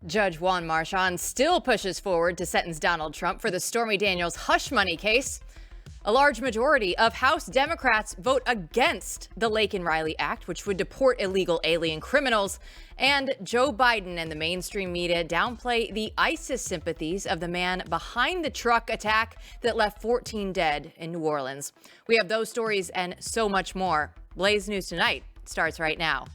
Judge Juan Marchand still pushes forward to sentence Donald Trump for the Stormy Daniels hush money case. A large majority of House Democrats vote against the Laken Riley Act, which would deport illegal alien criminals. And Joe Biden and the mainstream media downplay the ISIS sympathies of the man behind the truck attack that left 14 dead in New Orleans. We have those stories and so much more. Blaze News Tonight starts right now.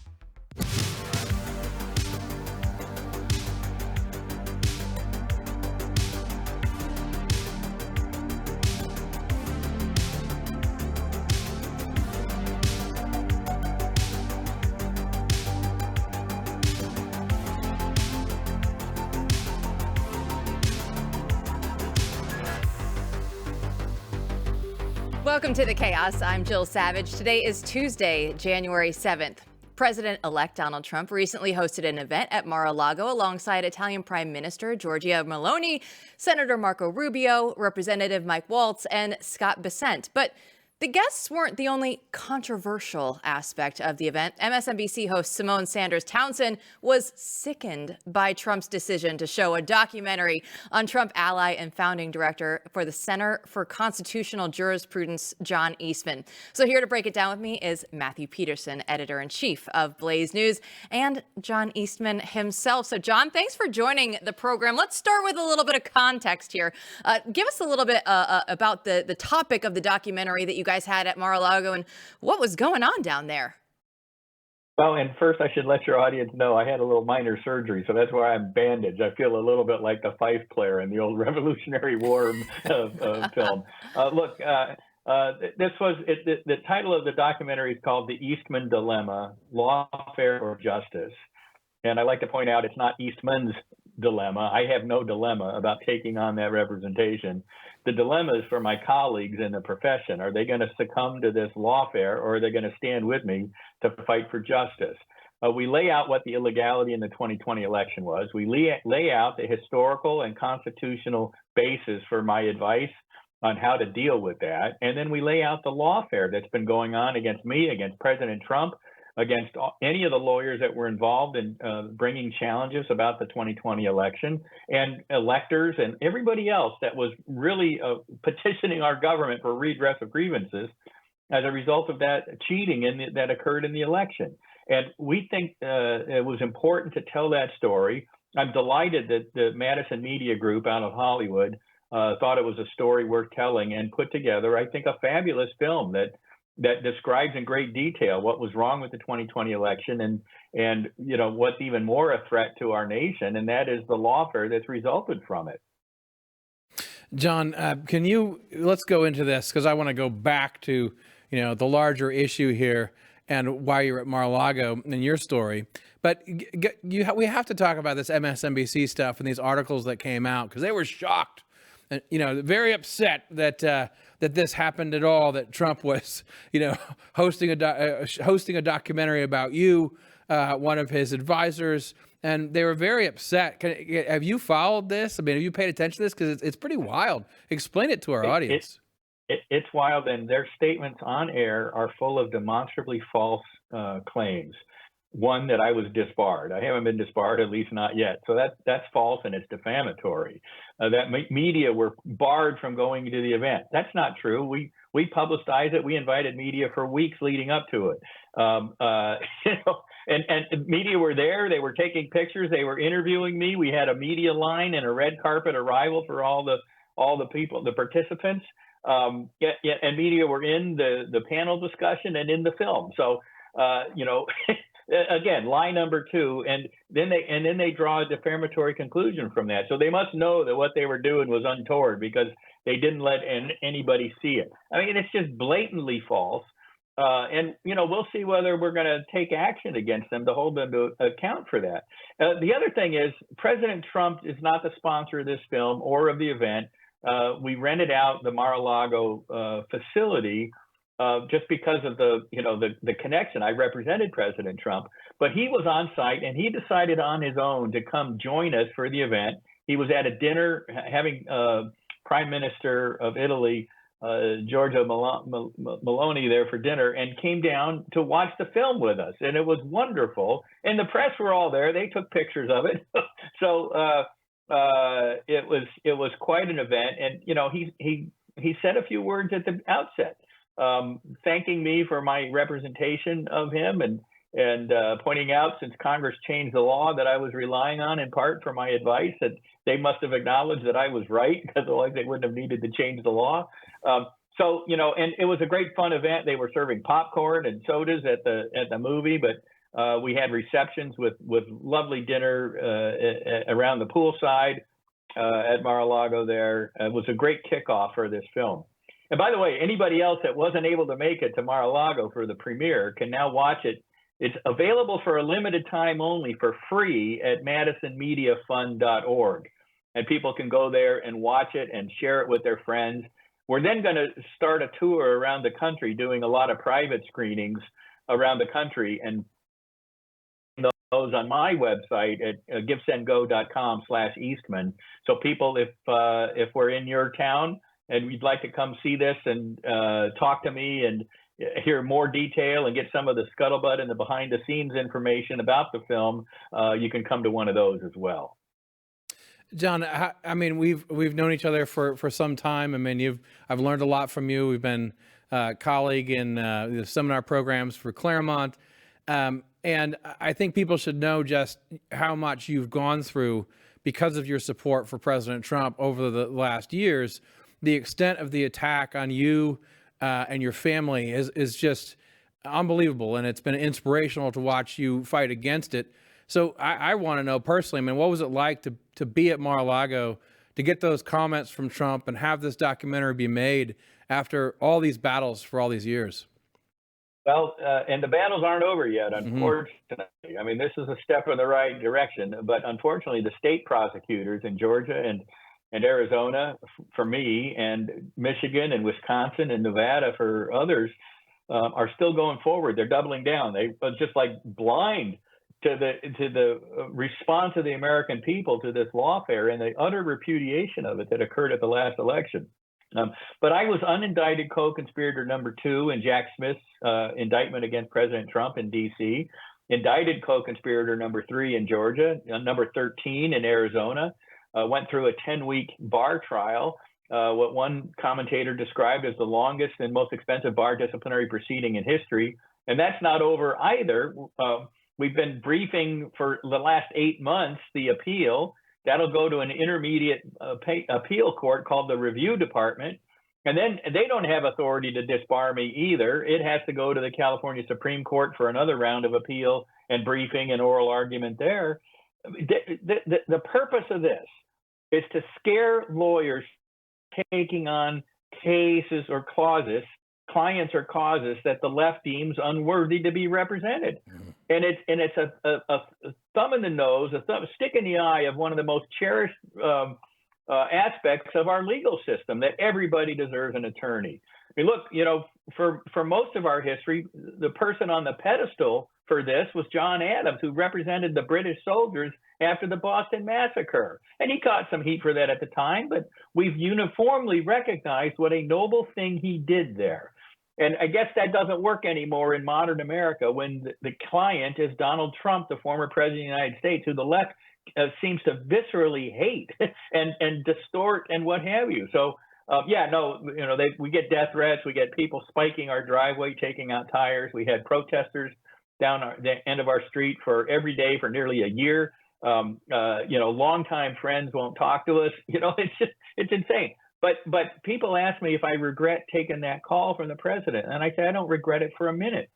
Welcome to the chaos. I'm Jill Savage. Today is Tuesday, January 7th. President-elect Donald Trump recently hosted an event at Mar-a-Lago alongside Italian Prime Minister Giorgia Meloni, Senator Marco Rubio, Representative Mike Waltz, and Scott Bessent. But the guests weren't the only controversial aspect of the event. MSNBC host Simone Sanders Townsend was sickened by Trump's decision to show a documentary on Trump ally and founding director for the Center for Constitutional Jurisprudence, John Eastman. So here to break it down with me is Matthew Peterson, editor-in-chief of Blaze News, and John Eastman himself. So John, thanks for joining the program. Let's start with a little bit of context here. Give us a little bit about the topic of the documentary that you guys had at Mar-a-Lago and what was going on down there. Well, and first I should let your audience know I had a little minor surgery, so that's why I'm bandaged. I feel a little bit like the fife player in the old Revolutionary War film. The title of the documentary is called The Eastman Dilemma, Lawfare or Justice. And I like to point out it's not Eastman's dilemma. I have no dilemma about taking on that representation. The dilemma is for my colleagues in the profession. Are they going to succumb to this lawfare, or are they going to stand with me to fight for justice? We lay out what the illegality in the 2020 election was. We lay out the historical and constitutional basis for my advice on how to deal with that. And then we lay out the lawfare that's been going on against me, against President Trump, against any of the lawyers that were involved in bringing challenges about the 2020 election, and electors and everybody else that was really petitioning our government for redress of grievances as a result of that cheating that occurred in the election. And we think it was important to tell that story. I'm delighted that the Madison Media Group out of Hollywood thought it was a story worth telling and put together, I think, a fabulous film that describes in great detail what was wrong with the 2020 election and you know what's even more a threat to our nation, and that is the lawfare that's resulted from it. John, let's go into this, because I want to go back to the larger issue here and why you're at Mar-a-Lago in your story. But we have to talk about this MSNBC stuff and these articles that came out, because they were shocked and very upset that that this happened at all, that Trump was hosting a documentary about you, one of his advisors, and they were very upset. Have you followed this? I mean, have you paid attention to this? Because it's pretty wild. Explain it to our audience. It's wild, and their statements on air are full of demonstrably false claims. One, that I was disbarred. I haven't been disbarred, at least not yet. So that's false, and it's defamatory. That media were barred from going to the event. That's not true. We publicized it. We invited media for weeks leading up to it. And media were there. They were taking pictures. They were interviewing me. We had a media line and a red carpet arrival for all the people, the participants. And media were in the panel discussion and in the film. So again, lie number two, and then they draw a defamatory conclusion from that. So they must know that what they were doing was untoward, because they didn't let anybody see it. I mean, it's just blatantly false. And we'll see whether we're going to take action against them to hold them to account for that. The other thing is, President Trump is not the sponsor of this film or of the event. We rented out the Mar-a-Lago facility just because of the connection. I represented President Trump, but he was on site and he decided on his own to come join us for the event. He was at a dinner having Prime Minister of Italy, Giorgia Meloni, there for dinner, and came down to watch the film with us. And it was wonderful. And the press were all there. They took pictures of it. So it was quite an event, and he said a few words at the outset, thanking me for my representation of him, and pointing out, since Congress changed the law that I was relying on in part for my advice, that they must have acknowledged that I was right, because otherwise they wouldn't have needed to change the law. So and it was a great fun event. They were serving popcorn and sodas at the movie, but we had receptions with lovely dinner around the poolside at Mar-a-Lago there. It was a great kickoff for this film. And by the way, anybody else that wasn't able to make it to Mar-a-Lago for the premiere can now watch it. It's available for a limited time only for free at madisonmediafund.org. And people can go there and watch it and share it with their friends. We're then going to start a tour around the country, doing a lot of private screenings around the country, and those on my website at givesendgo.com/Eastman. So people, if we're in your town and you'd like to come see this and talk to me and hear more detail and get some of the scuttlebutt and the behind the scenes information about the film, you can come to one of those as well. John, I mean, we've known each other for some time. I mean, I've learned a lot from you. We've been colleague in the seminar programs for Claremont. And I think people should know just how much you've gone through because of your support for President Trump over the last years. The extent of the attack on you and your family is just unbelievable, and it's been inspirational to watch you fight against it. So I want to know personally, I mean, what was it like to be at Mar-a-Lago, to get those comments from Trump and have this documentary be made after all these battles for all these years? Well, and the battles aren't over yet, unfortunately. I mean, this is a step in the right direction, but unfortunately, the state prosecutors in Georgia and Arizona, for me, and Michigan and Wisconsin and Nevada for others, are still going forward. They're doubling down. They are just like blind to the response of the American people to this lawfare and the utter repudiation of it that occurred at the last election. But I was unindicted co-conspirator number 2 in Jack Smith's indictment against President Trump in D.C., indicted co-conspirator number 3 in Georgia, number 13 in Arizona, went through a 10-week bar trial, what one commentator described as the longest and most expensive bar disciplinary proceeding in history. And that's not over either. We've been briefing for the last 8 months the appeal. That'll go to an intermediate appeal court called the Review Department. And then they don't have authority to disbar me either. It has to go to the California Supreme Court for another round of appeal and briefing and oral argument there. The purpose of this is to scare lawyers taking on cases or clients or causes that the left deems unworthy to be represented. And it's a thumb in the nose, a stick in the eye of one of the most cherished aspects of our legal system, that everybody deserves an attorney. I mean, look, for most of our history, the person on the pedestal for this was John Adams, who represented the British soldiers after the Boston Massacre. And he caught some heat for that at the time, but we've uniformly recognized what a noble thing he did there. And I guess that doesn't work anymore in modern America when the client is Donald Trump, the former president of the United States, who the left seems to viscerally hate and distort and what have you. So, we get death threats. We get people spiking our driveway, taking out tires. We had protesters down the end of our street for every day for nearly a year. Longtime friends won't talk to us. It's insane. But people ask me if I regret taking that call from the president. And I say, I don't regret it for a minute.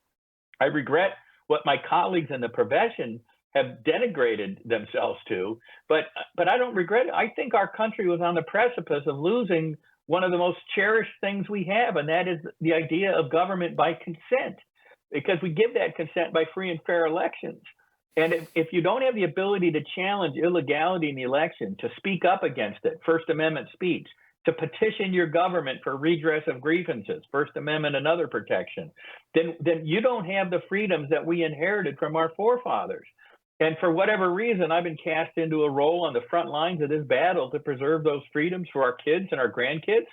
I regret what my colleagues in the profession have denigrated themselves to, but I don't regret it. I think our country was on the precipice of losing one of the most cherished things we have, and that is the idea of government by consent, because we give that consent by free and fair elections. And if you don't have the ability to challenge illegality in the election, to speak up against it, First Amendment speech, to petition your government for redress of grievances, First Amendment and other protection, then you don't have the freedoms that we inherited from our forefathers. And for whatever reason, I've been cast into a role on the front lines of this battle to preserve those freedoms for our kids and our grandkids.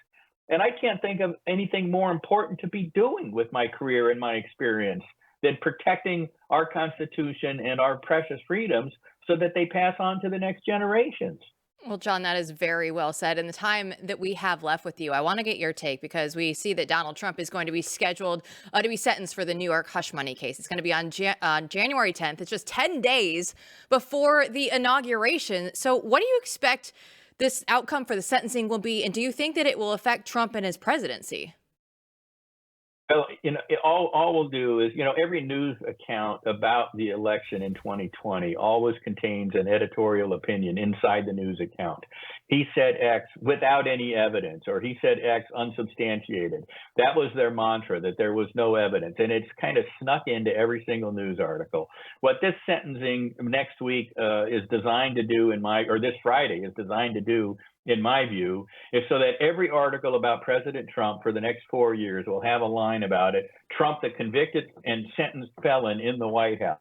And I can't think of anything more important to be doing with my career and my experience than protecting our Constitution and our precious freedoms so that they pass on to the next generations. Well, John, that is very well said. In the time that we have left with you, I want to get your take because we see that Donald Trump is going to be scheduled to be sentenced for the New York hush money case. It's going to be on January 10th. It's just 10 days before the inauguration. So what do you expect this outcome for the sentencing will be? And do you think that it will affect Trump and his presidency? Well, all we'll do is, every news account about the election in 2020 always contains an editorial opinion inside the news account. He said X without any evidence, or he said X unsubstantiated. That was their mantra, that there was no evidence. And it's kind of snuck into every single news article. What this sentencing next week is designed to do this Friday is designed to do, in my view, is so that every article about President Trump for the next 4 years will have a line about it, Trump, the convicted and sentenced felon in the White House.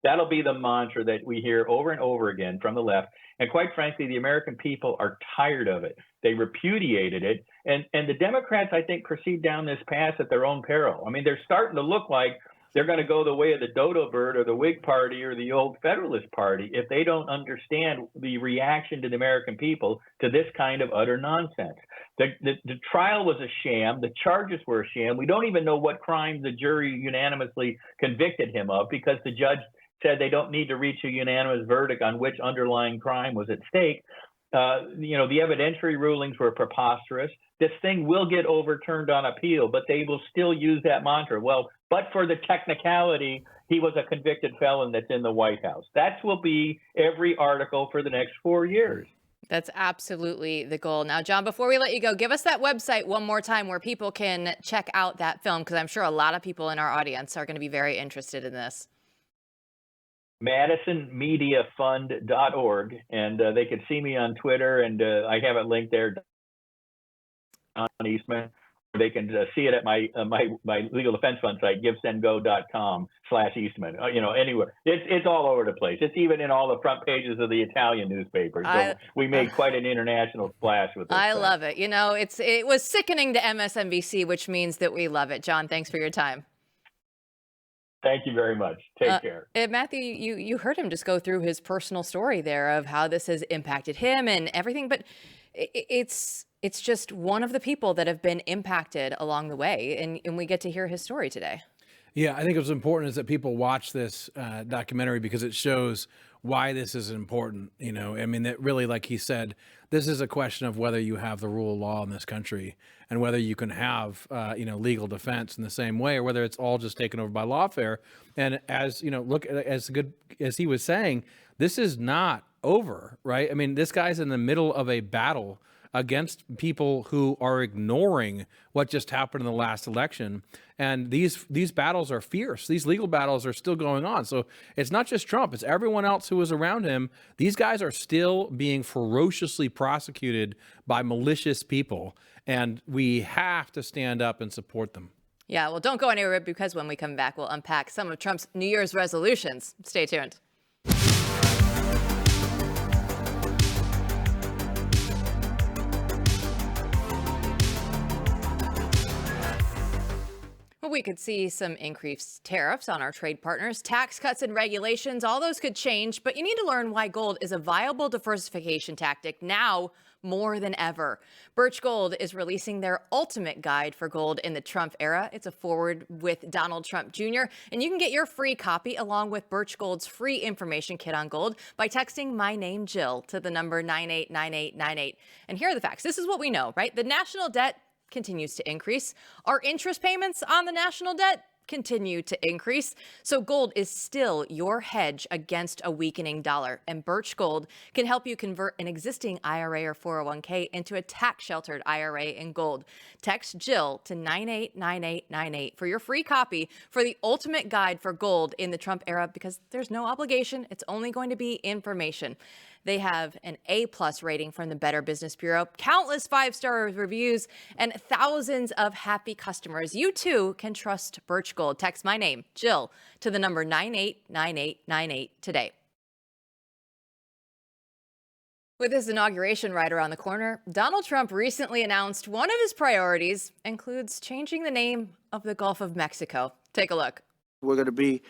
That'll be the mantra that we hear over and over again from the left. And quite frankly, the American people are tired of it. They repudiated it. And the Democrats, I think, proceed down this path at their own peril. I mean, they're starting to look like they're going to go the way of the dodo bird or the Whig Party or the old Federalist Party if they don't understand the reaction to the American people to this kind of utter nonsense. The trial was a sham. The charges were a sham. We don't even know what crime the jury unanimously convicted him of because the judge said they don't need to reach a unanimous verdict on which underlying crime was at stake. The evidentiary rulings were preposterous. This thing will get overturned on appeal, but they will still use that mantra. Well, but for the technicality, he was a convicted felon that's in the White House. That will be every article for the next 4 years. That's absolutely the goal. Now, John, before we let you go, give us that website one more time where people can check out that film, because I'm sure a lot of people in our audience are going to be very interested in this. MadisonMediaFund.org, and they can see me on Twitter, and I have it linked there on Eastman. They can see it at my legal defense fund site, givesendgo.com/Eastman. Anywhere. It's all over the place. It's even in all the front pages of the Italian newspapers. So we made quite an international splash with this. I love it. It was sickening to MSNBC, which means that we love it. John, thanks for your time. Thank you very much. Take care. Matthew, you heard him just go through his personal story there of how this has impacted him and everything, but it's just one of the people that have been impacted along the way, and we get to hear his story today. Yeah, I think what's important is that people watch this documentary because it shows why this is important. That really, like he said, this is a question of whether you have the rule of law in this country and whether you can have, legal defense in the same way, or whether it's all just taken over by lawfare. And as he was saying, this is not over, right? I mean, this guy's in the middle of a battle against people who are ignoring what just happened in the last election. And these battles are fierce. These legal battles are still going on. So it's not just Trump, it's everyone else who was around him. These guys are still being ferociously prosecuted by malicious people. And we have to stand up and support them. Yeah, well, don't go anywhere because when we come back, we'll unpack some of Trump's New Year's resolutions. Stay tuned. We could see some increased tariffs on our trade partners, tax cuts and regulations. All those could change, but you need to learn why gold is a viable diversification tactic now more than ever. Birch Gold is releasing their ultimate guide for gold in the Trump era. It's a forward with Donald Trump Jr., and you can get your free copy along with Birch Gold's free information kit on gold by texting my name Jill to the number 989898. And here are the facts. This is what we know, right? The national debt continues to increase. Our interest payments on the national debt continue to increase. So gold is still your hedge against a weakening dollar. And Birch Gold can help you convert an existing IRA or 401k into a tax-sheltered IRA in gold. Text Jill to 989898 for your free copy for the ultimate guide for gold in the Trump era, because there's no obligation. It's only going to be information. They have an A+ rating from the Better Business Bureau, countless 5-star reviews, and thousands of happy customers. You too can trust Birch Gold. Text my name, Jill, to the number 989898 today. With his inauguration right around the corner, Donald Trump recently announced one of his priorities includes changing the name of the Gulf of Mexico. Take a look. We're going to be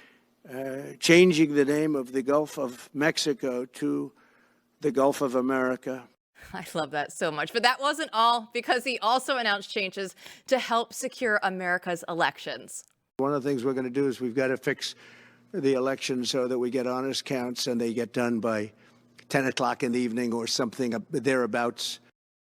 changing the name of the Gulf of Mexico to the Gulf of America. I love that so much. But that wasn't all, because he also announced changes to help secure America's elections. One of the things we're going to do is we've got to fix the election so that we get honest counts and they get done by 10 o'clock in the evening or something thereabouts.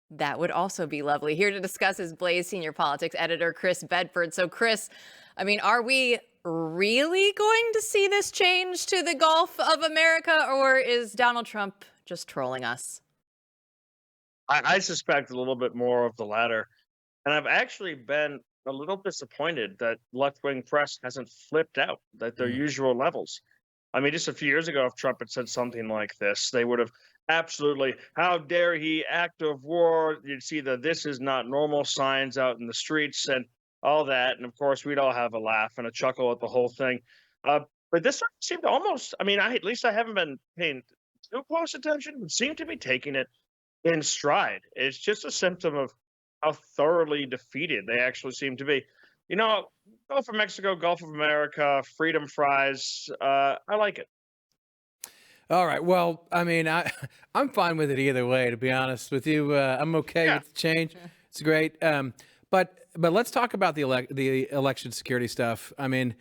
That would also be lovely. Here to discuss is Blaze senior politics editor Chris Bedford. So Chris, I mean, are we really going to see this change to the Gulf of America, or is Donald Trump just trolling us? I suspect a little bit more of the latter. And I've actually been a little disappointed that left-wing press hasn't flipped out at their usual levels. I mean, just a few years ago, if Trump had said something like this, they would have absolutely, how dare he, act of war. You'd see the "this is not normal" signs out in the streets and all that. And of course, we'd all have a laugh and a chuckle at the whole thing. But this seemed to almost, I mean, at least I haven't been paying too close attention, but seem to be taking it in stride. It's just a symptom of how thoroughly defeated they actually seem to be. You know, Gulf of Mexico, Gulf of America, freedom fries. I like it. All right. Well, I mean, I'm fine with it either way, to be honest with you. I'm okay with the change. It's great. But let's talk about the election security stuff. I mean,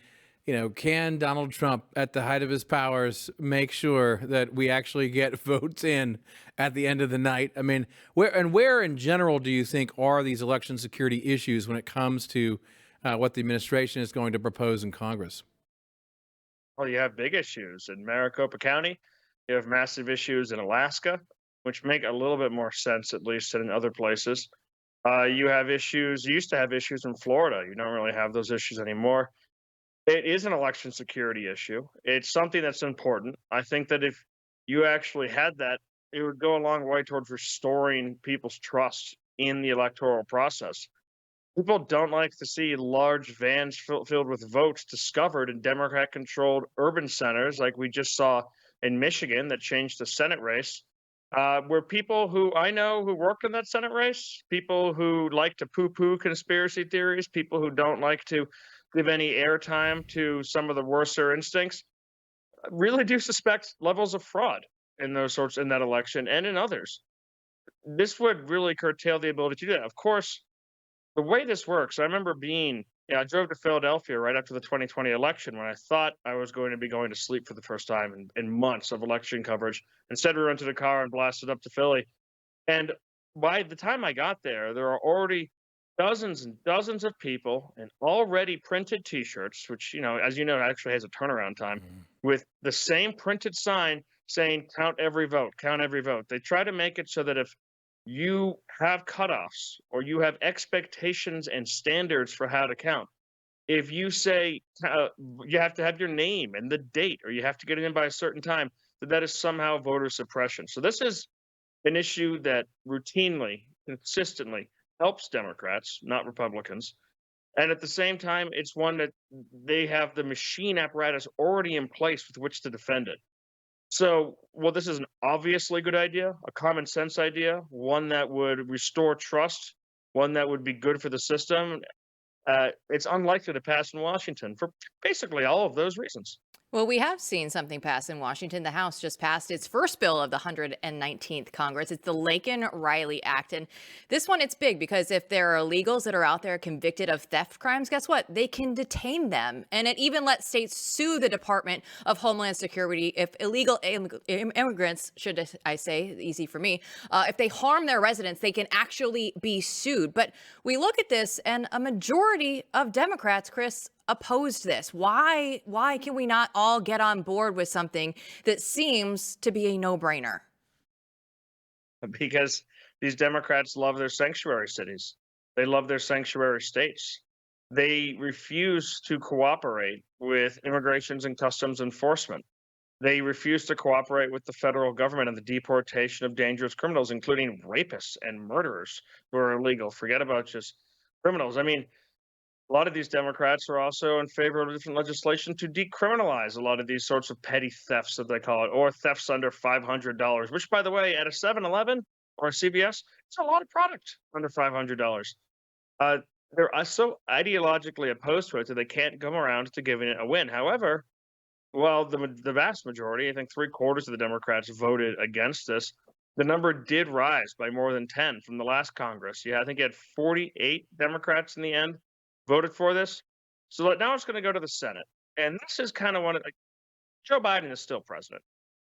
you know, can Donald Trump, at the height of his powers, make sure that we actually get votes in at the end of the night? I mean, where in general do you think are these election security issues when it comes to what the administration is going to propose in Congress? Well, you have big issues in Maricopa County. You have massive issues in Alaska, which make a little bit more sense, at least, than in other places. You have issues. You used to have issues in Florida. You don't really have those issues anymore. It is an election security issue. It's something that's important. I think that if you actually had that, it would go a long way towards restoring people's trust in the electoral process. People don't like to see large vans filled with votes discovered in Democrat-controlled urban centers, like we just saw in Michigan that changed the Senate race, where people who I know who worked in that Senate race, people who like to poo-poo conspiracy theories, people who don't like to give any airtime to some of the worser instincts, really do suspect levels of fraud in that election and in others. This would really curtail the ability to do that. Of course, the way this works, I remember I drove to Philadelphia right after the 2020 election when I thought I was going to be going to sleep for the first time in months of election coverage. Instead, we rented a car and blasted up to Philly. And by the time I got there, there are already dozens and dozens of people in already printed T-shirts, which, as you know, actually has a turnaround time, with the same printed sign saying, "Count every vote, count every vote." They try to make it so that if you have cutoffs or you have expectations and standards for how to count, if you say you have to have your name and the date, or you have to get it in by a certain time, that is somehow voter suppression. So this is an issue that routinely, consistently helps Democrats, not Republicans. And at the same time, it's one that they have the machine apparatus already in place with which to defend it. So, this is an obviously good idea, a common sense idea, one that would restore trust, one that would be good for the system. It's unlikely to pass in Washington for basically all of those reasons. Well, we have seen something pass in Washington. The House just passed its first bill of the 119th Congress. It's the Laken-Riley Act. And this one, it's big because if there are illegals that are out there convicted of theft crimes, guess what? They can detain them. And it even lets states sue the Department of Homeland Security if illegal immigrants, should I say, easy for me, if they harm their residents, they can actually be sued. But we look at this and a majority of Democrats, Chris, opposed this. Why can we not all get on board with something that seems to be a no-brainer? Because these Democrats love their sanctuary cities. They love their sanctuary states. They refuse to cooperate with immigrations and customs enforcement. They refuse to cooperate with the federal government in the deportation of dangerous criminals, including rapists and murderers who are illegal. Forget about just criminals. I mean, a lot of these Democrats are also in favor of different legislation to decriminalize a lot of these sorts of petty thefts, as they call it, or thefts under $500, which, by the way, at a 7-Eleven or a CVS, it's a lot of product under $500. they're so ideologically opposed to it that they can't come around to giving it a win. However, well, the vast majority, I think 3/4 of the Democrats voted against this. The number did rise by more than 10 from the last Congress. Yeah, I think you had 48 Democrats in the end voted for this. So now it's going to go to the Senate. And this is kind of one of, like, Joe Biden is still president.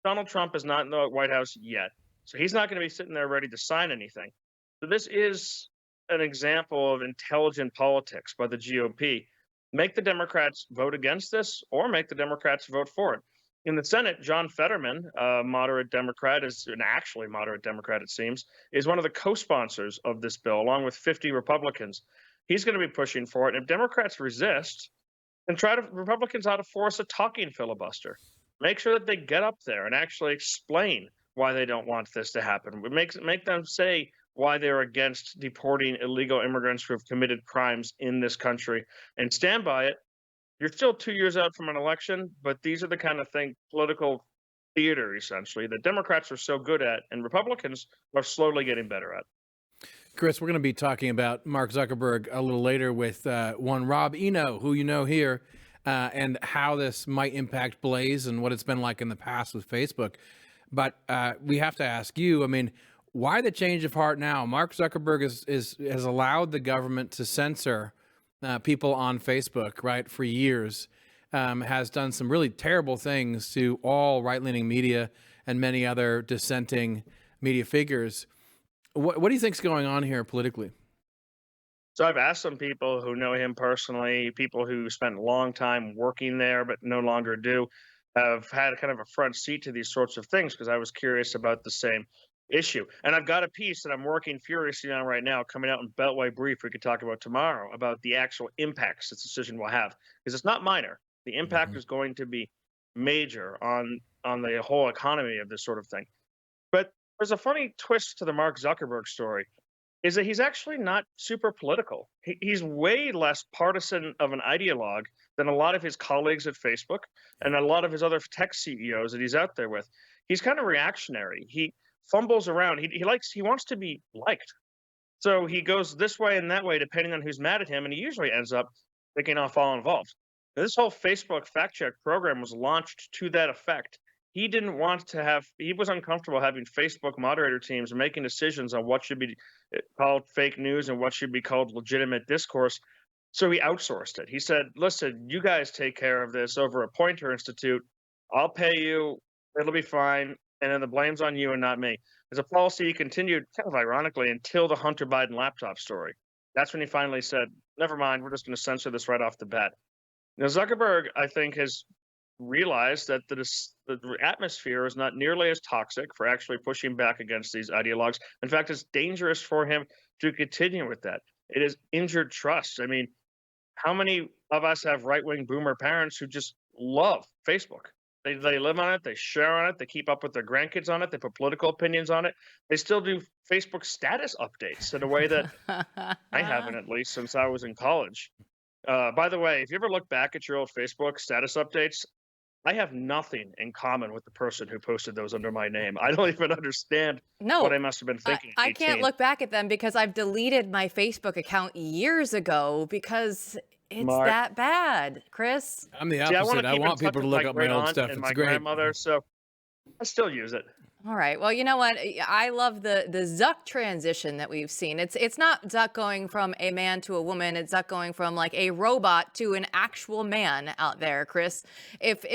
Donald Trump is not in the White House yet. So he's not going to be sitting there ready to sign anything. So this is an example of intelligent politics by the GOP. Make the Democrats vote against this or make the Democrats vote for it. In the Senate, John Fetterman, a moderate Democrat, is an actually moderate Democrat, it seems, is one of the co-sponsors of this bill, along with 50 Republicans. He's going to be pushing for it. And if Democrats resist, then Republicans ought to force a talking filibuster. Make sure that they get up there and actually explain why they don't want this to happen. Make them say why they're against deporting illegal immigrants who have committed crimes in this country, and stand by it. You're still 2 years out from an election, but these are the kind of political theater, essentially, that Democrats are so good at and Republicans are slowly getting better at. Chris, we're going to be talking about Mark Zuckerberg a little later with one Rob Eno, who you know here, and how this might impact Blaze and what it's been like in the past with Facebook. But we have to ask you, I mean, why the change of heart now? Mark Zuckerberg has allowed the government to censor people on Facebook, right, for years, has done some really terrible things to all right-leaning media and many other dissenting media figures. What do you think's going on here politically? So I've asked some people who know him personally, people who spent a long time working there but no longer do, have had kind of a front seat to these sorts of things because I was curious about the same issue. And I've got a piece that I'm working furiously on right now coming out in Beltway Brief we could talk about tomorrow about the actual impacts this decision will have, because it's not minor. The impact is going to be major on the whole economy of this sort of thing. But there's a funny twist to the Mark Zuckerberg story, is that he's actually not super political. He's way less partisan of an ideologue than a lot of his colleagues at Facebook and a lot of his other tech CEOs that he's out there with. He's kind of reactionary. He fumbles around. He wants to be liked. So he goes this way and that way, depending on who's mad at him, and he usually ends up picking off all involved. Now, this whole Facebook fact check program was launched to that effect. He was uncomfortable having Facebook moderator teams making decisions on what should be called fake news and what should be called legitimate discourse. So he outsourced it. He said, listen, you guys take care of this over at Poynter Institute. I'll pay you. It'll be fine. And then the blame's on you and not me. As a policy, he continued, kind of ironically, until the Hunter Biden laptop story. That's when he finally said, never mind, we're just going to censor this right off the bat. Now, Zuckerberg, I think, has realized that the atmosphere is not nearly as toxic for actually pushing back against these ideologues. In fact, it's dangerous for him to continue with that. It has injured trust. I mean, how many of us have right-wing boomer parents who just love Facebook? They live on it, they share on it, they keep up with their grandkids on it, they put political opinions on it. They still do Facebook status updates in a way that I haven't, at least, since I was in college. By the way, if you ever look back at your old Facebook status updates, I have nothing in common with the person who posted those under my name. I don't even understand what I must have been thinking. I can't look back at them because I've deleted my Facebook account years ago because it's that bad, Chris. I'm the opposite. I want people to look up my old stuff. And it's my great. grandmother, so I still use it. All right. Well, you know what? I love the Zuck transition that we've seen. It's not Zuck going from a man to a woman. It's Zuck going from like a robot to an actual man out there, Chris.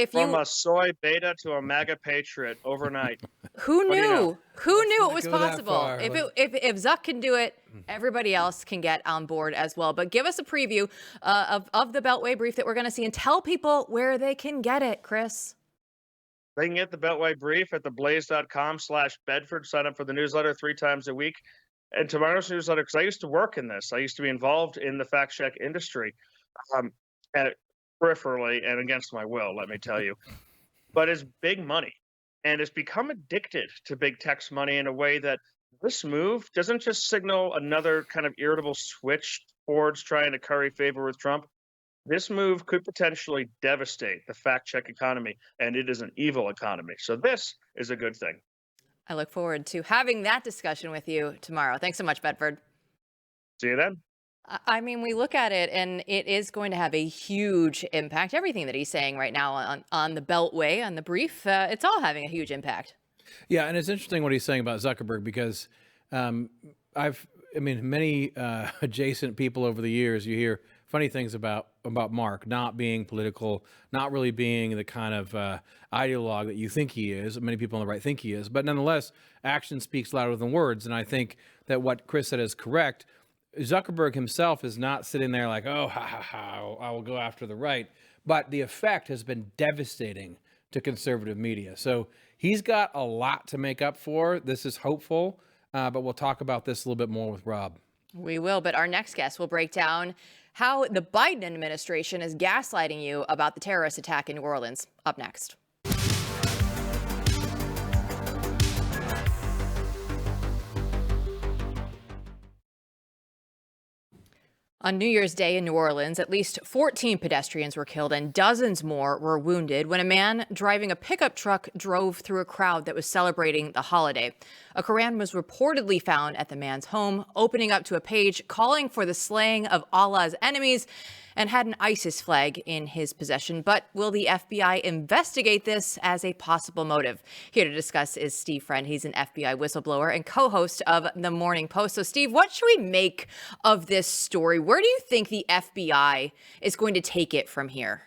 From a soy beta to a MAGA patriot overnight. Who knew? Who knew it was go that possible? far. If Zuck can do it, everybody else can get on board as well. But give us a preview of the Beltway Brief that we're going to see, and tell people where they can get it, Chris. They can get the Beltway Brief at theblaze.com/Bedford. Sign up for the newsletter 3 times a week. And tomorrow's newsletter, because I used to work in this. I used to be involved in the fact check industry, peripherally and against my will, let me tell you. But it's big money, and it's become addicted to big tech's money in a way that this move doesn't just signal another kind of irritable switch towards trying to curry favor with Trump. This move could potentially devastate the fact check economy, and it is an evil economy. So this is a good thing. I look forward to having that discussion with you tomorrow. Thanks so much, Bedford. See you then. I mean, we look at it and it is going to have a huge impact. Everything that he's saying right now on the Beltway, on the brief, it's all having a huge impact. Yeah, and it's interesting what he's saying about Zuckerberg because many adjacent people over the years, you hear funny things about Mark not being political, not really being the kind of ideologue that you think he is. Many people on the right think he is, but nonetheless, action speaks louder than words. And I think that what Chris said is correct. Zuckerberg himself is not sitting there like, oh, ha, ha, ha, I will go after the right. But the effect has been devastating to conservative media. So he's got a lot to make up for. This is hopeful, but we'll talk about this a little bit more with Rob. We will, but our next guest will break down how the Biden administration is gaslighting you about the terrorist attack in New Orleans. Up next. On New Year's Day in New Orleans, at least 14 pedestrians were killed and dozens more were wounded when a man driving a pickup truck drove through a crowd that was celebrating the holiday. A Quran was reportedly found at the man's home, opening up to a page calling for the slaying of Allah's enemies, and had an ISIS flag in his possession. But will the FBI investigate this as a possible motive? Here to discuss is Steve Friend. He's an FBI whistleblower and co-host of The Morning Post. So, Steve, what should we make of this story? Where do you think the FBI is going to take it from here?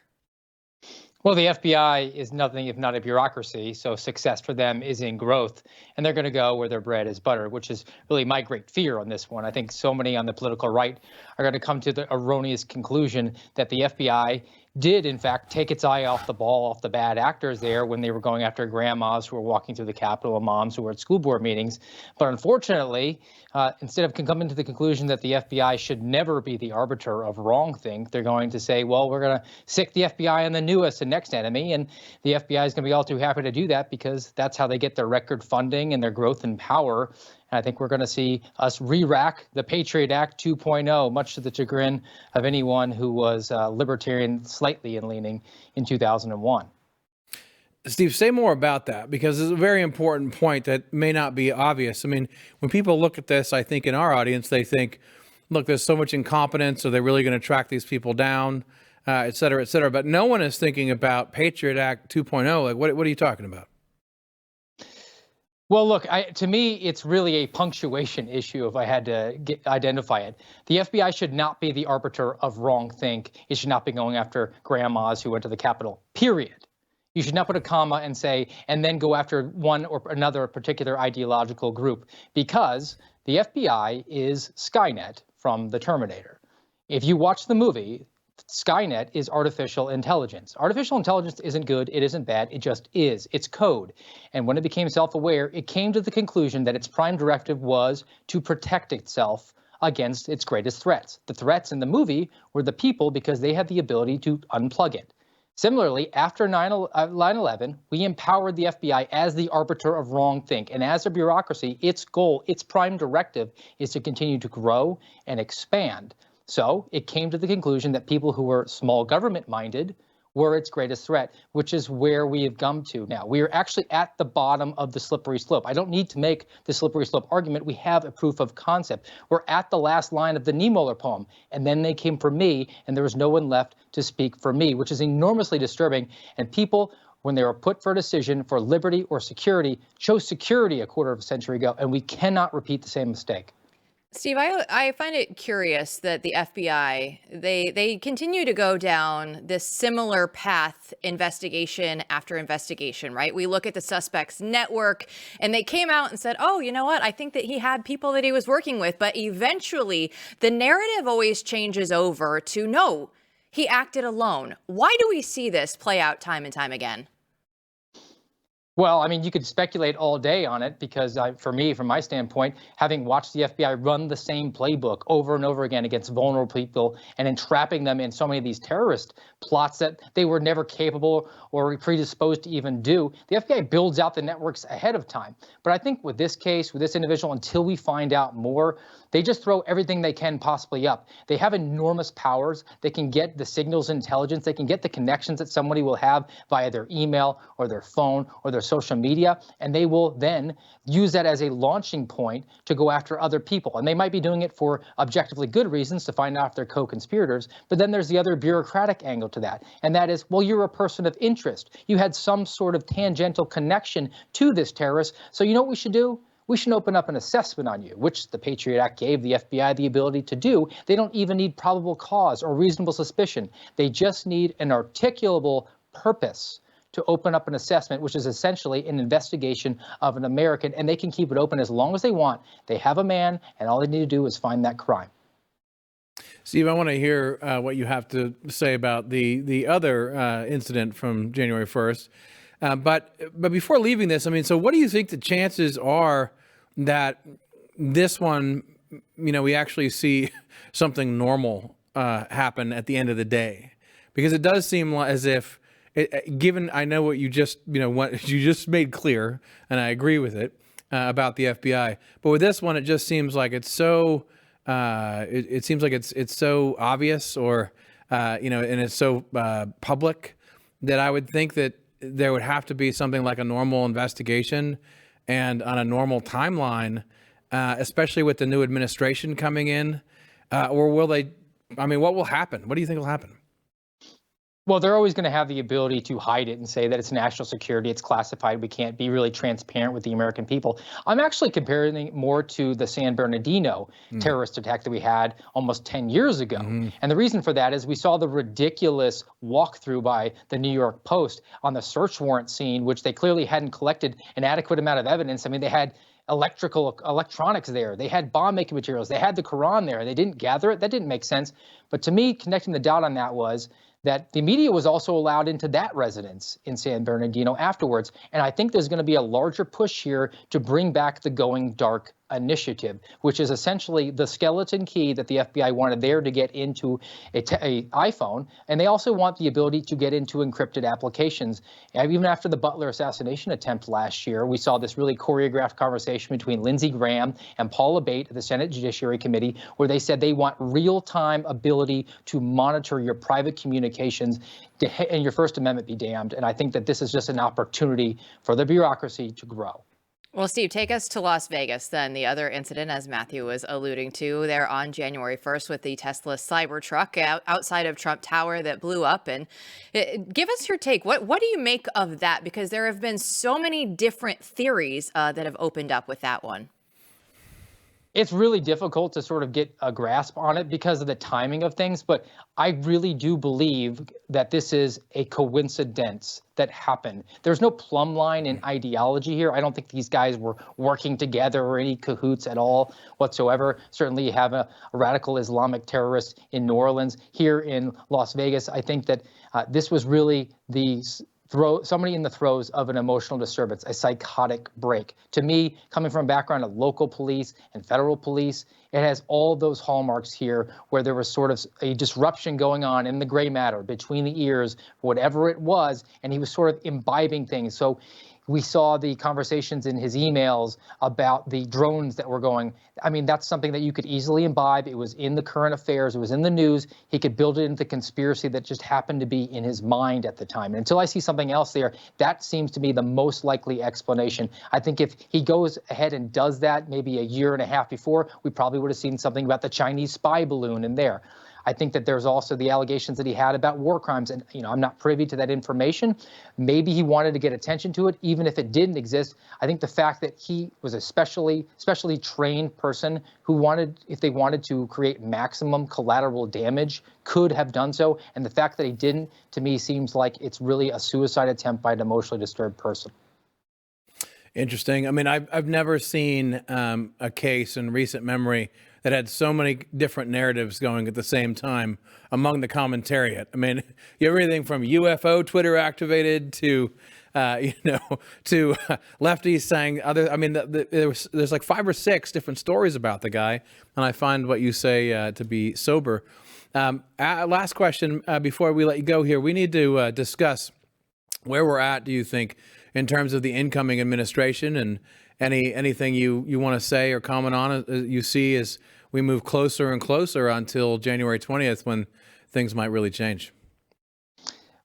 Well, the FBI is nothing if not a bureaucracy, so success for them is in growth, and they're going to go where their bread is buttered, which is really my great fear on this one. I think so many on the political right are going to come to the erroneous conclusion that the FBI did, in fact, take its eye off the ball, off the bad actors there when they were going after grandmas who were walking through the Capitol and moms who were at school board meetings. But unfortunately, instead of coming to the conclusion that the FBI should never be the arbiter of wrong thing, they're going to say, well, we're going to sick the FBI on the newest and next enemy. And the FBI is going to be all too happy to do that because that's how they get their record funding and their growth and power. And I think we're going to see us re-rack the Patriot Act 2.0, much to the chagrin of anyone who was libertarian slightly in leaning in 2001. Steve, say more about that, because it's a very important point that may not be obvious. I mean, when people look at this, I think in our audience, they think, look, there's so much incompetence. Are they really going to track these people down, et cetera, et cetera? But no one is thinking about Patriot Act 2.0. Like, what are you talking about? Well, look, to me, it's really a punctuation issue if I had to identify it. The FBI should not be the arbiter of wrong think. It should not be going after grandmas who went to the Capitol, period. You should not put a comma and say, and then go after one or another particular ideological group, because the FBI is Skynet from the Terminator. If you watch the movie, Skynet is artificial intelligence. Artificial intelligence isn't good. It isn't bad. It just is. It's code. And when it became self-aware, it came to the conclusion that its prime directive was to protect itself against its greatest threats. The threats in the movie were the people because they had the ability to unplug it. Similarly, after 9/11, we empowered the FBI as the arbiter of wrong think. And as a bureaucracy, its goal, its prime directive is to continue to grow and expand. So it came to the conclusion that people who were small government minded were its greatest threat, which is where we have come to now. We are actually at the bottom of the slippery slope. I don't need to make the slippery slope argument. We have a proof of concept. We're at the last line of the Niemöller poem, and then they came for me, and there was no one left to speak for me, which is enormously disturbing. And people, when they were put for a decision for liberty or security, chose security a quarter of a century ago, and we cannot repeat the same mistake. Steve, I find it curious that the FBI, they continue to go down this similar path, investigation after investigation, right? We look at the suspect's network, and they came out and said, oh, you know what? I think that he had people that he was working with. But eventually, the narrative always changes over to, no, he acted alone. Why do we see this play out time and time again? Well, I mean, you could speculate all day on it because for me, from my standpoint, having watched the FBI run the same playbook over and over again against vulnerable people and entrapping them in so many of these terrorist plots that they were never capable or predisposed to even do, the FBI builds out the networks ahead of time. But I think with this case, with this individual, until we find out more, they just throw everything they can possibly up. They have enormous powers. They can get the signals intelligence. They can get the connections that somebody will have via their email or their phone or their social media, and they will then use that as a launching point to go after other people. And they might be doing it for objectively good reasons to find out if they're co-conspirators, but then there's the other bureaucratic angle to that, and that is, well, you're a person of interest. You had some sort of tangential connection to this terrorist, so you know what we should do? We should open up an assessment on you, which the Patriot Act gave the FBI the ability to do. They don't even need probable cause or reasonable suspicion. They just need an articulable purpose to open up an assessment, which is essentially an investigation of an American, and they can keep it open as long as they want. They have a man, and all they need to do is find that crime. Steve, I want to hear what you have to say about the other incident from January 1st. But before leaving this, I mean, so what do you think the chances are that this one, you know, we actually see something normal happen at the end of the day? Because it does seem as if, given I know what you just, you know, what you just made clear, and I agree with it about the FBI, but with this one, it just seems like it's so, it seems like it's so obvious, or you know, and it's so public, that I would think that there would have to be something like a normal investigation and on a normal timeline, especially with the new administration coming in, or will they? I mean, what will happen? What do you think will happen? Well, they're always going to have the ability to hide it and say that it's national security, it's classified, we can't be really transparent with the American people. I'm actually comparing it more to the San Bernardino terrorist attack that we had almost 10 years ago. And the reason for that is we saw the ridiculous walkthrough by the New York Post on the search warrant scene, which they clearly hadn't collected an adequate amount of evidence. I mean, they had electronics there. They had bomb-making materials. They had the Quran there. They didn't gather it. That didn't make sense. But to me, connecting the dot on that was that the media was also allowed into that residence in San Bernardino afterwards. And I think there's going to be a larger push here to bring back the Going Dark initiative, which is essentially the skeleton key that the FBI wanted there to get into a iPhone. And they also want the ability to get into encrypted applications. And even after the Butler assassination attempt last year, we saw this really choreographed conversation between Lindsey Graham and Paula Bate of the Senate Judiciary Committee, where they said they want real-time ability to monitor your private communications, and your First Amendment be damned. And I think that this is just an opportunity for the bureaucracy to grow. Well, Steve, take us to Las Vegas, then. The other incident, as Matthew was alluding to, there on January 1st with the Tesla Cybertruck outside of Trump Tower that blew up. And give us your take. What do you make of that? Because there have been so many different theories that have opened up with that one. It's really difficult to sort of get a grasp on it because of the timing of things, but I really do believe that this is a coincidence that happened. There's no plumb line in ideology here. I don't think these guys were working together or any cahoots at all whatsoever. Certainly you have a radical Islamic terrorist in New Orleans. Here in Las Vegas, I think that this was really somebody in the throes of an emotional disturbance, a psychotic break. To me, coming from a background of local police and federal police, it has all those hallmarks here where there was sort of a disruption going on in the gray matter between the ears, whatever it was, and he was sort of imbibing things. So we saw the conversations in his emails about the drones that were going. I mean, that's something that you could easily imbibe. It was in the current affairs. It was in the news. He could build it into the conspiracy that just happened to be in his mind at the time. And until I see something else there, that seems to be the most likely explanation. I think if he goes ahead and does that maybe a year and a half before, we probably would have seen something about the Chinese spy balloon in there. I think that there's also the allegations that he had about war crimes. And, you know, I'm not privy to that information. Maybe he wanted to get attention to it, even if it didn't exist. I think the fact that he was a specially trained person who wanted, if they wanted to create maximum collateral damage, could have done so. And the fact that he didn't, to me, seems like it's really a suicide attempt by an emotionally disturbed person. Interesting. I mean, I've never seen a case in recent memory that had so many different narratives going at the same time among the commentariat. I mean, you have everything from UFO Twitter activated to, to lefties saying other. I mean, there's like 5 or 6 different stories about the guy, and I find what you say to be sober. Last question before we let you go here. We need to discuss where we're at, do you think, in terms of the incoming administration, and anything you want to say or comment on you see as we move closer and closer until January 20th, when things might really change?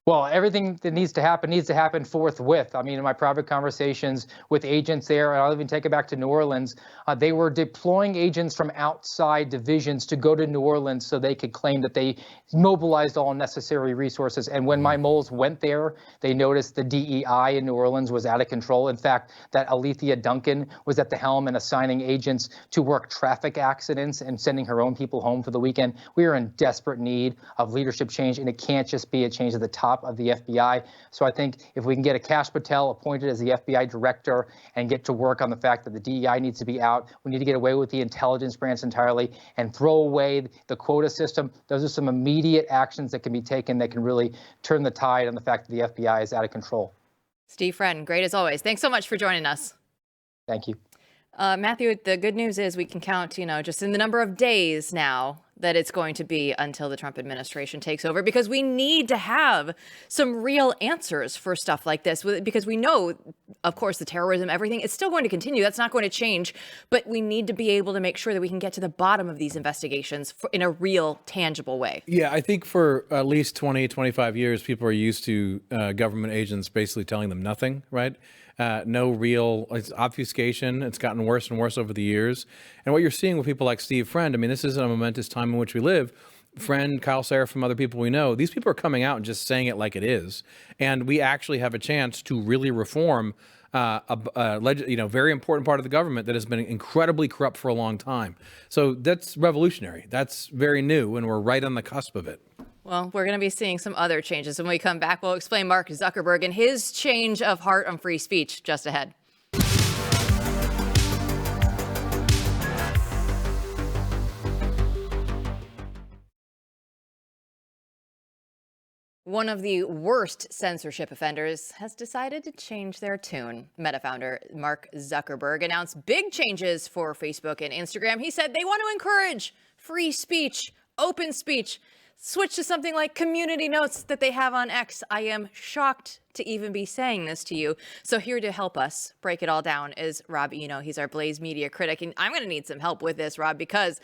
Well, everything that needs to happen forthwith. I mean, in my private conversations with agents there, and I'll even take it back to New Orleans, they were deploying agents from outside divisions to go to New Orleans so they could claim that they mobilized all necessary resources. And when my moles went there, they noticed the DEI in New Orleans was out of control. In fact, that Alethea Duncan was at the helm and assigning agents to work traffic accidents and sending her own people home for the weekend. We are in desperate need of leadership change, and it can't just be a change at the top of the FBI. So I think if we can get a Kash Patel appointed as the FBI director and get to work on the fact that the DEI needs to be out, we need to get away with the intelligence branch entirely and throw away the quota system. Those are some immediate actions that can be taken that can really turn the tide on the fact that the FBI is out of control. Steve Friend, great as always. Thanks so much for joining us. Thank you. Matthew, the good news is we can count, just in the number of days now that it's going to be until the Trump administration takes over, because we need to have some real answers for stuff like this, because we know, of course, the terrorism, everything, it's still going to continue. That's not going to change, but we need to be able to make sure that we can get to the bottom of these investigations in a real, tangible way. Yeah, I think for at least 20, 25 years, people are used to government agents basically telling them nothing, right? No real obfuscation. It's gotten worse and worse over the years. And what you're seeing with people like Steve Friend, I mean, this is a momentous time in which we live. Friend, Kyle Serra, from other people we know, these people are coming out and just saying it like it is. And we actually have a chance to really reform a very important part of the government that has been incredibly corrupt for a long time. So that's revolutionary. That's very new, and we're right on the cusp of it. Well, we're going to be seeing some other changes. When we come back, we'll explain Mark Zuckerberg and his change of heart on free speech just ahead. One of the worst censorship offenders has decided to change their tune. Meta founder Mark Zuckerberg announced big changes for Facebook and Instagram. He said they want to encourage free speech, open speech, switch to something like community notes that they have on X. I am shocked to even be saying this to you. So here to help us break it all down is Rob Eno. He's our Blaze media critic. And I'm going to need some help with this, Rob, because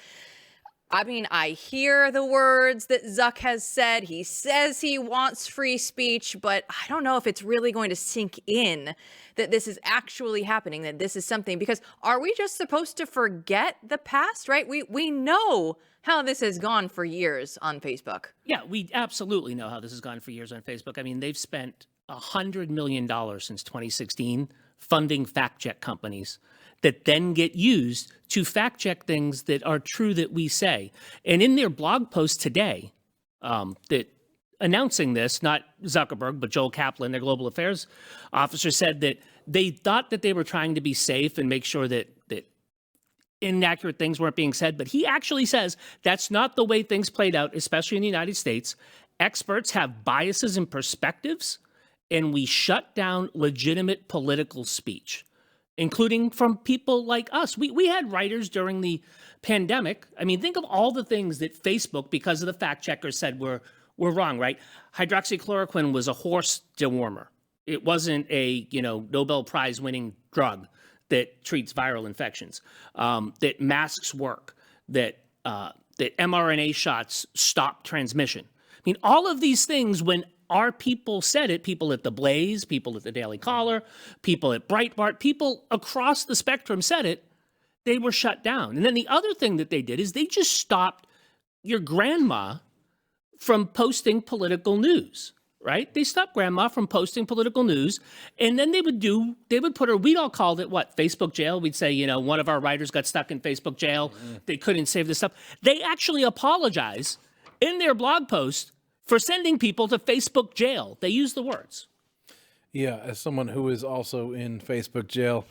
I hear the words that Zuck has said. He says he wants free speech, but I don't know if it's really going to sink in that this is actually happening, that this is something, because are we just supposed to forget the past, right? We know how this has gone for years on Facebook. Yeah, we absolutely know how this has gone for years on Facebook. I mean, they've spent $100 million since 2016 funding fact check companies that then get used to fact check things that are true that we say. And in their blog post today, that announcing this, not Zuckerberg, but Joel Kaplan, their global affairs officer, said that they thought that they were trying to be safe and make sure that inaccurate things weren't being said. But he actually says that's not the way things played out, especially in the United States. Experts have biases and perspectives, and we shut down legitimate political speech, including from people like us. We had writers during the pandemic. I mean, think of all the things that Facebook, because of the fact checkers, said were wrong, right? Hydroxychloroquine was a horse dewormer. It wasn't a, Nobel Prize winning drug that treats viral infections, that masks work, that mRNA shots stop transmission. I mean, all of these things, when our people said it, people at the Blaze, people at the Daily Caller, people at Breitbart, people across the spectrum said it, they were shut down. And then the other thing that they did is they just stopped your grandma from posting political news, right? They stopped grandma from posting political news. And then they would put her, we'd all called it what? Facebook jail. We'd say, one of our writers got stuck in Facebook jail. Mm-hmm. They couldn't save this stuff. They actually apologize in their blog post for sending people to Facebook jail. They use the words. Yeah, as someone who is also in Facebook jail,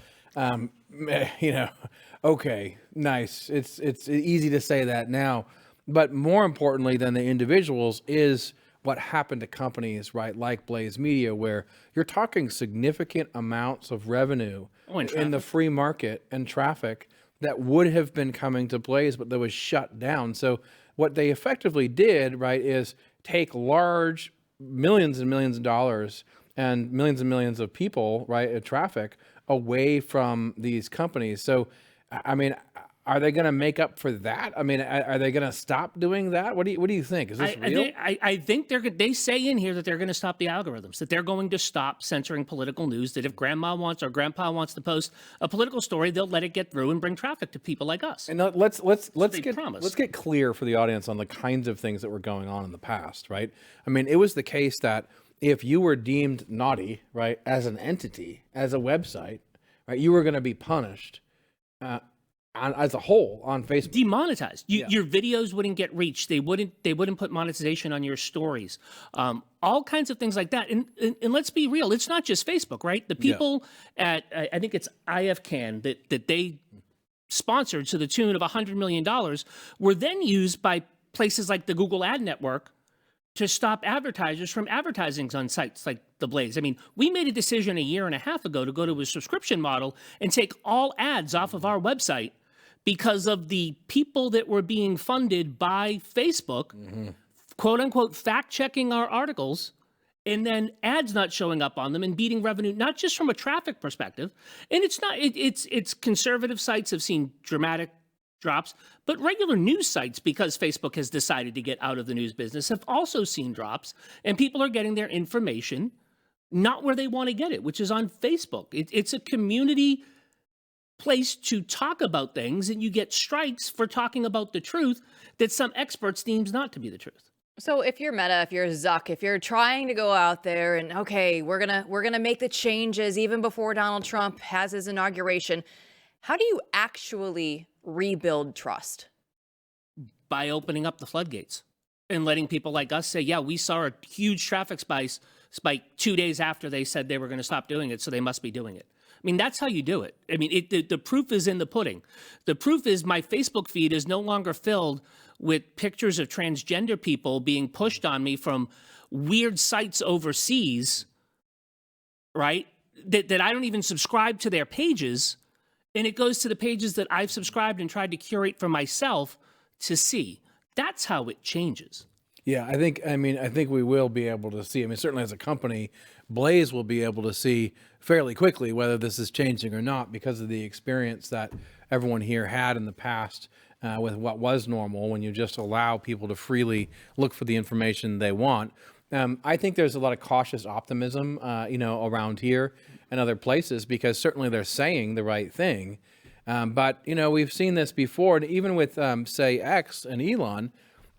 okay, nice. It's easy to say that now, but more importantly than the individuals is what happened to companies, right, like Blaze Media, where you're talking significant amounts of revenue in the free market and traffic that would have been coming to Blaze, but that was shut down. So what they effectively did, right, is take large millions and millions of dollars and millions of people, right, traffic away from these companies. So, I mean, Are they going to make up for that? I mean, are they going to stop doing that? What do you think? Is this real? I think they say in here that they're going to stop the algorithms, that they're going to stop censoring political news, that if grandma wants or grandpa wants to post a political story, they'll let it get through and bring traffic to people like us. And let's get clear for the audience on the kinds of things that were going on in the past, right? I mean, it was the case that if you were deemed naughty, right, as an entity, as a website, right, you were going to be punished as a whole on Facebook. Demonetized. Your videos wouldn't get reached. They wouldn't put monetization on your stories. All kinds of things like that. And let's be real, it's not just Facebook, right? The people at I think it's IFCAN that they sponsored to the tune of $100 million were then used by places like the Google Ad Network to stop advertisers from advertising on sites like the Blaze. I mean, we made a decision a year and a half ago to go to a subscription model and take all ads off of our website because of the people that were being funded by Facebook, quote unquote, fact checking our articles, and then ads not showing up on them and beating revenue, not just from a traffic perspective. And it's conservative sites have seen dramatic drops, but regular news sites, because Facebook has decided to get out of the news business, have also seen drops, and people are getting their information not where they want to get it, which is on Facebook. It's a community place to talk about things, and you get strikes for talking about the truth that some experts deems not to be the truth. So if you're Meta, if you're Zuck, if you're trying to go out there and, okay, we're gonna make the changes even before Donald Trump has his inauguration, how do you actually rebuild trust? By opening up the floodgates and letting people like us say, yeah, we saw a huge traffic spike 2 days after they said they were going to stop doing it, so they must be doing it. I mean, that's how you do it. I mean, the proof is in the pudding. The proof is my Facebook feed is no longer filled with pictures of transgender people being pushed on me from weird sites overseas, right? That I don't even subscribe to their pages. And it goes to the pages that I've subscribed and tried to curate for myself to see. That's how it changes. Yeah, I think we will be able to see. I mean, certainly as a company, Blaze will be able to see fairly quickly whether this is changing or not because of the experience that everyone here had in the past with what was normal when you just allow people to freely look for the information they want. I think there's a lot of cautious optimism, around here and other places, because certainly they're saying the right thing. But, we've seen this before, and even with, say, X and Elon,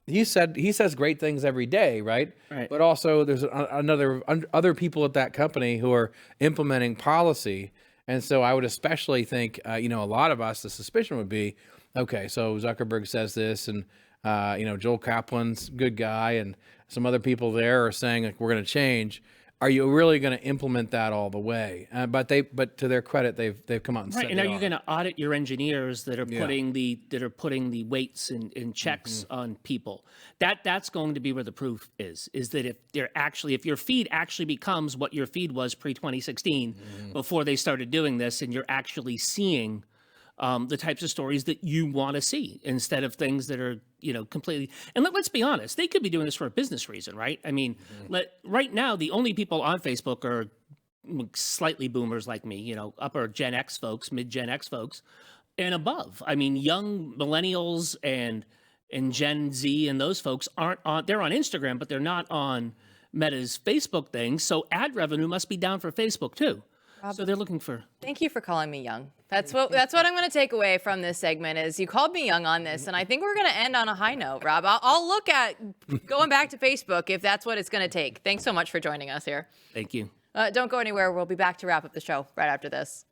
he says great things every day, right? But also there's other people at that company who are implementing policy. And so I would especially think, a lot of us, the suspicion would be, okay, so Zuckerberg says this, and, Joel Kaplan's a good guy, and some other people there are saying, like, we're going to change. Are you really going to implement that all the way? But to their credit, they've come out and said right. And are you going to audit your engineers that are putting the weights and checks on people? That's going to be where the proof is that if your feed actually becomes what your feed was pre-2016 before they started doing this, and you're actually seeing the types of stories that you want to see instead of things that are, completely. And let's be honest, they could be doing this for a business reason, right? I mean, right now, the only people on Facebook are slightly boomers like me, upper Gen X folks, mid-Gen X folks, and above. I mean, young millennials and Gen Z and those folks they're on Instagram, but they're not on Meta's Facebook thing. So ad revenue must be down for Facebook too. Rob, so they're looking for. Thank you for calling me young. That's what I'm going to take away from this segment is you called me young on this, and I think we're going to end on a high note, Rob. I'll look at going back to Facebook if that's what it's going to take. Thanks so much for joining us here. Thank you. Don't go anywhere. We'll be back to wrap up the show right after this.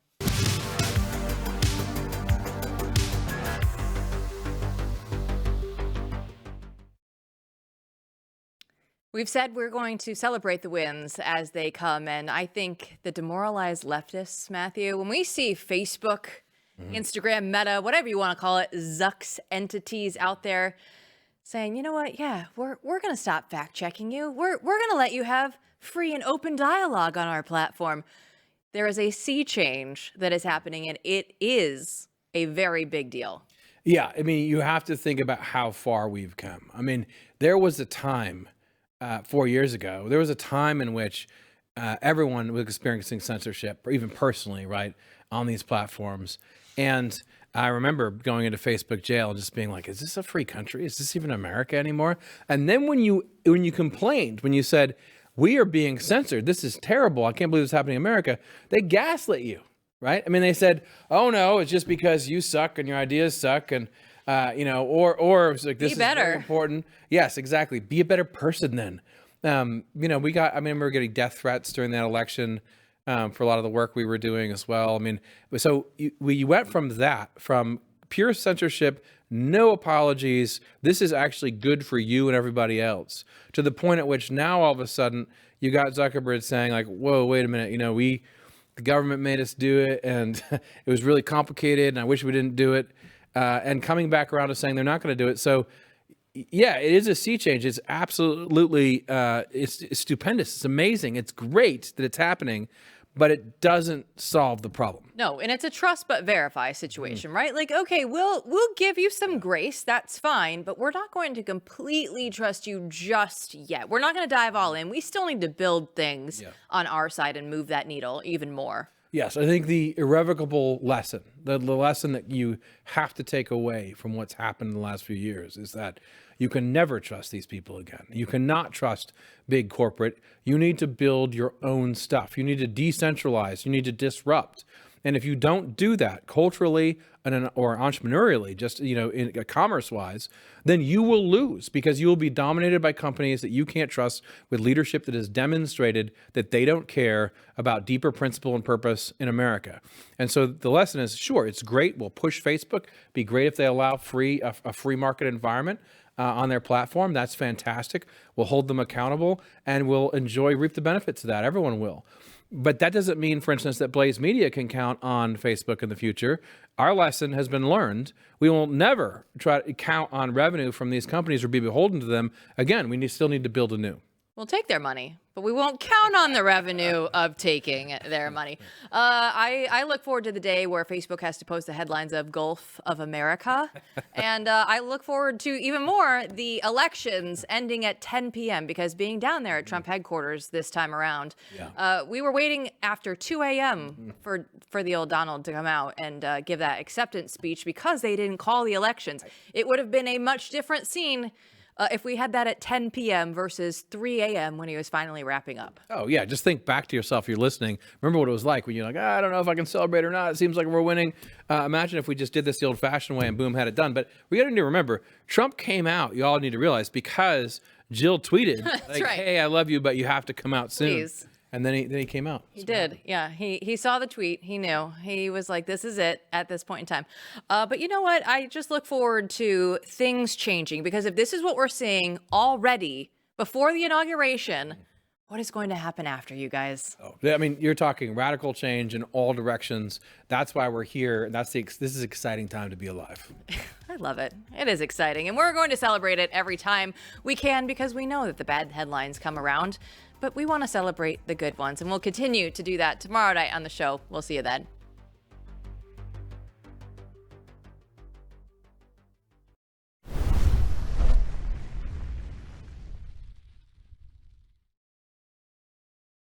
We've said we're going to celebrate the wins as they come, and I think the demoralized leftists, Matthew, when we see Facebook, Instagram, Meta, whatever you want to call it, Zuck's entities out there saying, you know what, yeah, we're going to stop fact-checking you. We're going to let you have free and open dialogue on our platform. There is a sea change that is happening, and it is a very big deal. Yeah, I mean, you have to think about how far we've come. I mean, there was a time 4 years ago, there was a time in which everyone was experiencing censorship, or even personally, right, on these platforms. And I remember going into Facebook jail and just being like, is this a free country? Is this even America anymore? And then when you complained, when you said, we are being censored, this is terrible, I can't believe this is happening in America, they gaslit you, right? I mean, they said, oh no, it's just because you suck and your ideas suck, and or it's like, this is very important. Yes, exactly. Be a better person then. I remember getting death threats during that election for a lot of the work we were doing as well. I mean, so we went from pure censorship, no apologies, this is actually good for you and everybody else, to the point at which now all of a sudden you got Zuckerberg saying like, whoa, wait a minute, the government made us do it, and it was really complicated, and I wish we didn't do it. And coming back around to saying they're not going to do it. So, yeah, it is a sea change. It's absolutely, it's stupendous. It's amazing. It's great that it's happening, but it doesn't solve the problem. No, and it's a trust but verify situation, right? Like, okay, we'll give you some grace, that's fine, but we're not going to completely trust you just yet. We're not going to dive all in. We still need to build things on our side and move that needle even more. Yes, I think the irrevocable lesson, the lesson that you have to take away from what's happened in the last few years is that you can never trust these people again. You cannot trust big corporate. You need to build your own stuff. You need to decentralize. You need to disrupt. And if you don't do that culturally or entrepreneurially, just, in commerce-wise, then you will lose, because you will be dominated by companies that you can't trust, with leadership that has demonstrated that they don't care about deeper principle and purpose in America. And so the lesson is, sure, it's great. We'll push Facebook. Be great if they allow a free market environment on their platform. That's fantastic. We'll hold them accountable, and we'll reap the benefits of that. Everyone will. But that doesn't mean, for instance, that Blaze Media can count on Facebook in the future. Our lesson has been learned. We will never try to count on revenue from these companies or be beholden to them. Again, we still need to build anew. We'll take their money, but we won't count on the revenue of taking their money. I look forward to the day where Facebook has to post the headlines of Gulf of America. And I look forward to even more the elections ending at 10 p.m. because being down there at Trump headquarters this time around, we were waiting after 2 a.m. for the old Donald to come out and give that acceptance speech because they didn't call the elections. It would have been a much different scene if we had that at 10 p.m. versus 3 a.m. when he was finally wrapping up. Oh, yeah. Just think back to yourself. If you're listening. Remember what it was like when you're like, I don't know if I can celebrate or not. It seems like we're winning. Imagine if we just did this the old-fashioned way and boom, had it done. But we got to remember, Trump came out, you all need to realize, because Jill tweeted, like, right. Hey, I love you, but you have to come out soon. Please. And then he came out. He did. Yeah. He saw the tweet. He knew. He was like, this is it at this point in time. But you know what? I just look forward to things changing, because if this is what we're seeing already before the inauguration, what is going to happen after, you guys? Oh, I mean, you're talking radical change in all directions. That's why we're here. This is an exciting time to be alive. I love it. It is exciting. And we're going to celebrate it every time we can, because we know that the bad headlines come around. But we want to celebrate the good ones, and we'll continue to do that tomorrow night on the show. We'll see you then.